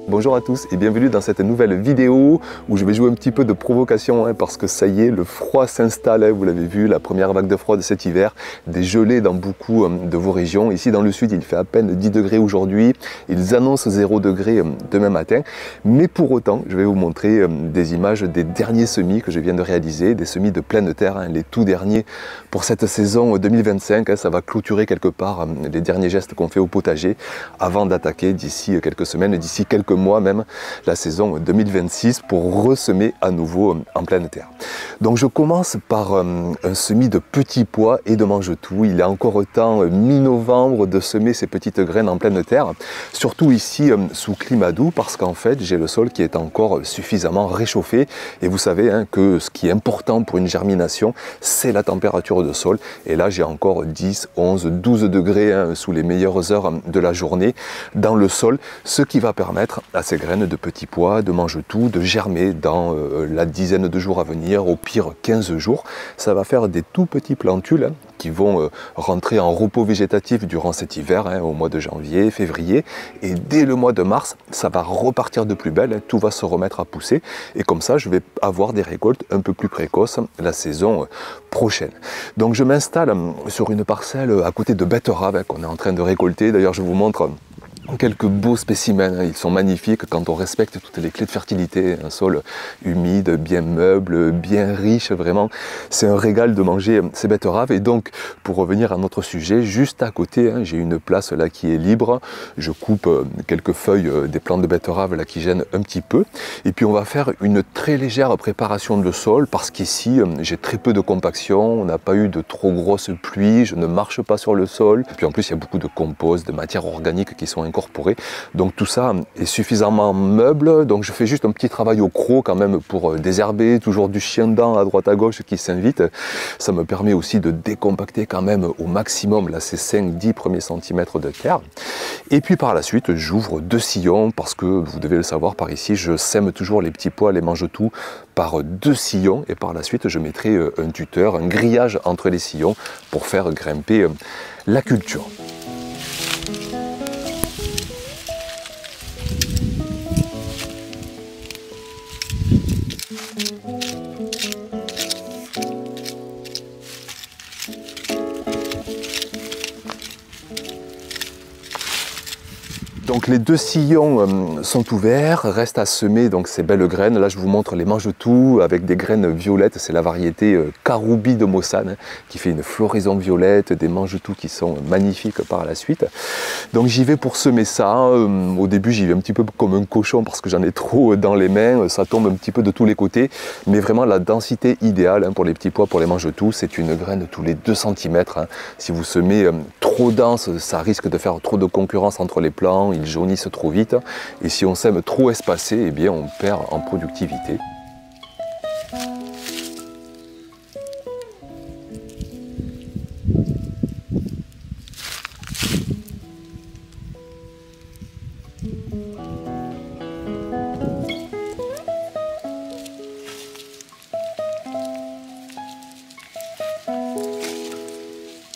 Bonjour à tous et bienvenue dans cette nouvelle vidéo où je vais jouer un petit peu de provocation parce que ça y est, le froid s'installe, vous l'avez vu, la première vague de froid de cet hiver, des gelées dans beaucoup de vos régions. Ici dans le sud, il fait à peine 10 degrés aujourd'hui, ils annoncent 0 degré demain matin, mais pour autant, je vais vous montrer des images des derniers semis que je viens de réaliser, des semis de pleine terre, les tout derniers pour cette saison 2025, ça va clôturer quelque part les derniers gestes qu'on fait au potager avant d'attaquer d'ici quelques semaines, d'ici quelques mois même, la saison 2026 pour ressemer à nouveau en pleine terre. Donc je commence par un semis de petits pois et de mange-tout. Il est encore temps, mi-novembre, de semer ces petites graines en pleine terre, surtout ici sous climat doux, parce qu'en fait j'ai le sol qui est encore suffisamment réchauffé et vous savez que ce qui est important pour une germination, c'est la température de sol, et là j'ai encore 10, 11, 12 degrés sous les meilleures heures de la journée dans le sol, ce qui va permettre à ces graines de petits pois, de mange-tout, de germer dans la dizaine de jours à venir, au pire 15 jours. Ça va faire des tout petits plantules qui vont rentrer en repos végétatif durant cet hiver, au mois de janvier, février, et dès le mois de mars, ça va repartir de plus belle, tout va se remettre à pousser, et comme ça je vais avoir des récoltes un peu plus précoces la saison prochaine. Donc je m'installe sur une parcelle à côté de betteraves qu'on est en train de récolter. D'ailleurs je vous montre quelques beaux spécimens, ils sont magnifiques quand on respecte toutes les clés de fertilité, un sol humide, bien meuble, bien riche, vraiment c'est un régal de manger ces betteraves. Et donc pour revenir à notre sujet, juste à côté, j'ai une place là qui est libre, je coupe quelques feuilles des plantes de betteraves là qui gênent un petit peu, et puis on va faire une très légère préparation de sol parce qu'ici j'ai très peu de compaction, on n'a pas eu de trop grosses pluies, je ne marche pas sur le sol, et puis en plus il y a beaucoup de compost, de matières organiques qui sont incorporées. Donc tout ça est suffisamment meuble, donc je fais juste un petit travail au croc quand même pour désherber, toujours du chien-dent à droite à gauche qui s'invite. Ça me permet aussi de décompacter quand même au maximum là, ces 5-10 premiers centimètres de terre. Et puis par la suite, j'ouvre 2 sillons parce que vous devez le savoir, par ici, je sème toujours les petits pois, les mange-tout par 2 sillons, et par la suite je mettrai un tuteur, un grillage entre les sillons pour faire grimper la culture. Donc les 2 sillons sont ouverts, reste à semer donc ces belles graines. Là je vous montre les mange-tout avec des graines violettes, c'est la variété Karoubi de Mossane qui fait une floraison violette, des mange-tout qui sont magnifiques par la suite. Donc j'y vais pour semer ça. Au début j'y vais un petit peu comme un cochon parce que j'en ai trop dans les mains, ça tombe un petit peu de tous les côtés, mais vraiment la densité idéale pour les petits pois, pour les mange-tout, c'est une graine tous les 2 cm. Si vous semez trop dense, ça risque de faire trop de concurrence entre les plants, ils jaunissent trop vite, et si on sème trop espacé, eh bien on perd en productivité.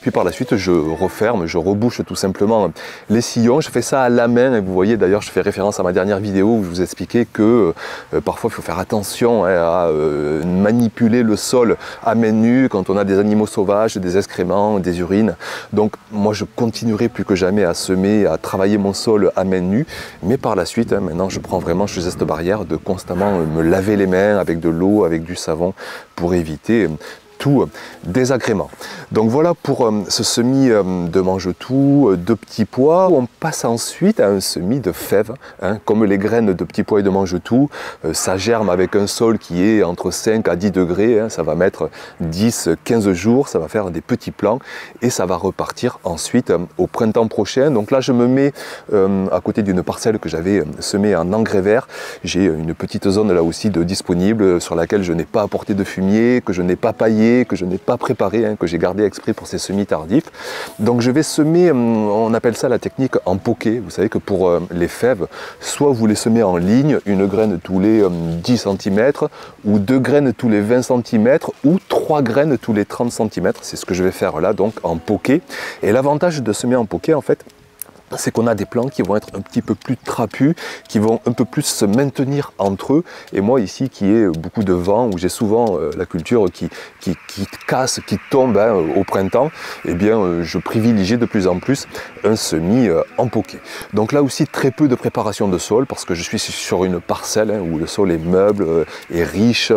Puis par la suite, je referme, je rebouche tout simplement les sillons. Je fais ça à la main, et vous voyez d'ailleurs, je fais référence à ma dernière vidéo où je vous expliquais que parfois il faut faire attention à manipuler le sol à main nue quand on a des animaux sauvages, des excréments, des urines. Donc moi je continuerai plus que jamais à semer, à travailler mon sol à main nue, mais par la suite, maintenant je prends vraiment ce geste barrière de constamment me laver les mains avec de l'eau, avec du savon, pour éviter tout désagrément. Donc voilà pour ce semis de mange-tout, de petits pois. On passe ensuite à un semis de fèves. Comme les graines de petits pois et de mange-tout, ça germe avec un sol qui est entre 5 à 10 degrés. Ça va mettre 10-15 jours, ça va faire des petits plants et ça va repartir ensuite au printemps prochain. Donc là je me mets à côté d'une parcelle que j'avais semée en engrais vert. J'ai une petite zone là aussi de disponible sur laquelle je n'ai pas apporté de fumier, que je n'ai pas paillé, que je n'ai pas préparé, que j'ai gardé exprès pour ces semis tardifs. Donc je vais semer, on appelle ça la technique en poké. Vous savez que pour les fèves, soit vous les semez en ligne, une graine tous les 10 cm, ou 2 graines tous les 20 cm, ou 3 graines tous les 30 cm. C'est ce que je vais faire là, donc en poké. Et l'avantage de semer en poké, en fait, c'est qu'on a des plants qui vont être un petit peu plus trapus, qui vont un peu plus se maintenir entre eux. Et moi ici, qui ai beaucoup de vent, où j'ai souvent la culture qui casse, qui tombe au printemps, eh bien je privilégie de plus en plus un semis en poquet. Donc là aussi, très peu de préparation de sol, parce que je suis sur une parcelle où le sol est meuble, est riche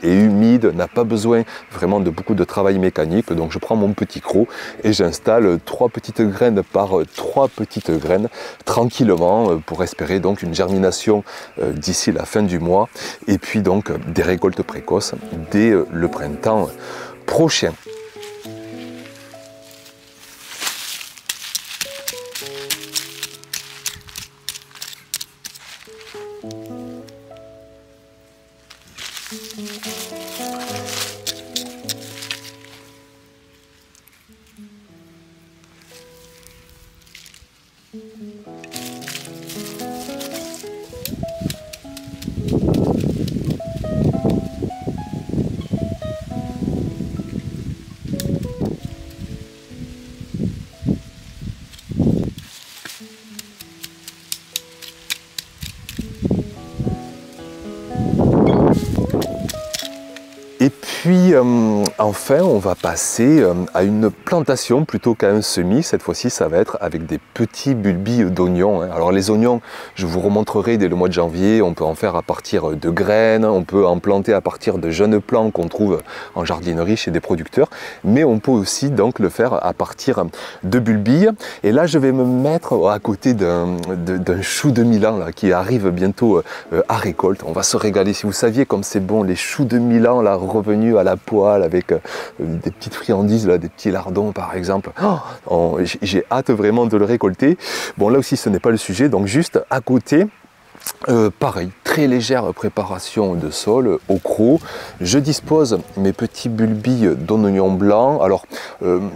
et humide, n'a pas besoin vraiment de beaucoup de travail mécanique. Donc je prends mon petit croc et j'installe 3 petites graines par 3 petites graines tranquillement pour espérer donc une germination d'ici la fin du mois et puis donc des récoltes précoces dès le printemps prochain. Et puis enfin on va passer à une plantation plutôt qu'à un semis. Cette fois-ci ça va être avec des petits bulbis d'oignons. Alors les oignons, je vous remontrerai dès le mois de janvier, on peut en faire à partir de graines, on peut en planter à partir de jeunes plants qu'on trouve en jardinerie chez des producteurs, mais on peut aussi donc le faire à partir de bulbilles. Et là je vais me mettre à côté d'un chou de Milan là, qui arrive bientôt à récolte. On va se régaler. Si vous saviez comme c'est bon les choux de Milan là, revenus à la poêle avec des petites friandises, là, des petits lardons par exemple. Oh, j'ai hâte vraiment de le récolter. Bon là aussi ce n'est pas le sujet, donc juste à côté, pareil, très légère préparation de sol au croc. Je dispose mes petits bulbilles d'oignons blancs. Alors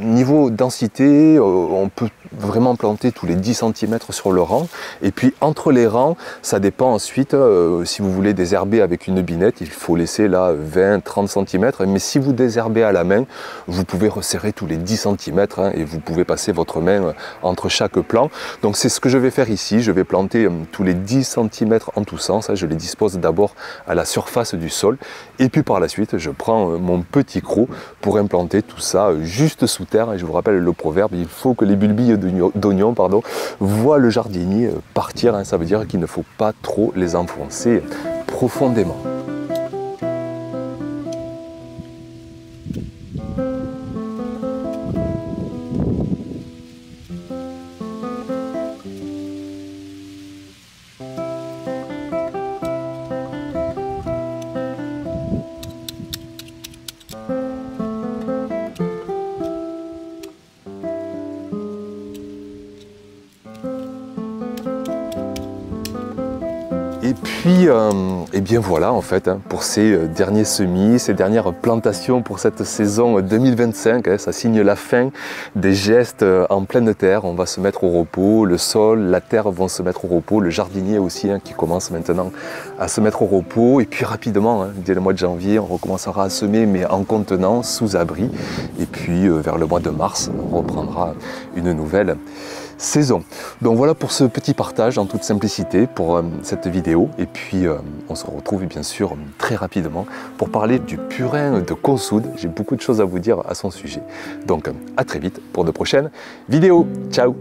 niveau densité, on peut vraiment planter tous les 10 cm sur le rang. Et puis entre les rangs, ça dépend ensuite, si vous voulez désherber avec une binette, il faut laisser là 20-30 cm. Mais si vous désherbez à la main, vous pouvez resserrer tous les 10 cm et vous pouvez passer votre main entre chaque plant. Donc c'est ce que je vais faire ici. Je vais planter tous les 10 cm en tous sens. Je les dispose d'abord à la surface du sol. Et puis par la suite, je prends mon petit croc pour implanter tout ça juste sous terre. Et je vous rappelle le proverbe, il faut que les bulbilles d'oignons voient le jardinier partir. Ça veut dire qu'il ne faut pas trop les enfoncer profondément. Et puis, et bien voilà en fait, pour ces derniers semis, ces dernières plantations pour cette saison 2025, ça signe la fin des gestes en pleine terre. On va se mettre au repos, le sol, la terre vont se mettre au repos, le jardinier aussi qui commence maintenant à se mettre au repos. Et puis rapidement, dès le mois de janvier, on recommencera à semer, mais en contenant, sous abri. Et puis vers le mois de mars, on reprendra une nouvelle saison. Donc voilà pour ce petit partage en toute simplicité pour cette vidéo. Et puis on se retrouve bien sûr très rapidement pour parler du purin de consoude. J'ai beaucoup de choses à vous dire à son sujet. Donc à très vite pour de prochaines vidéos. Ciao!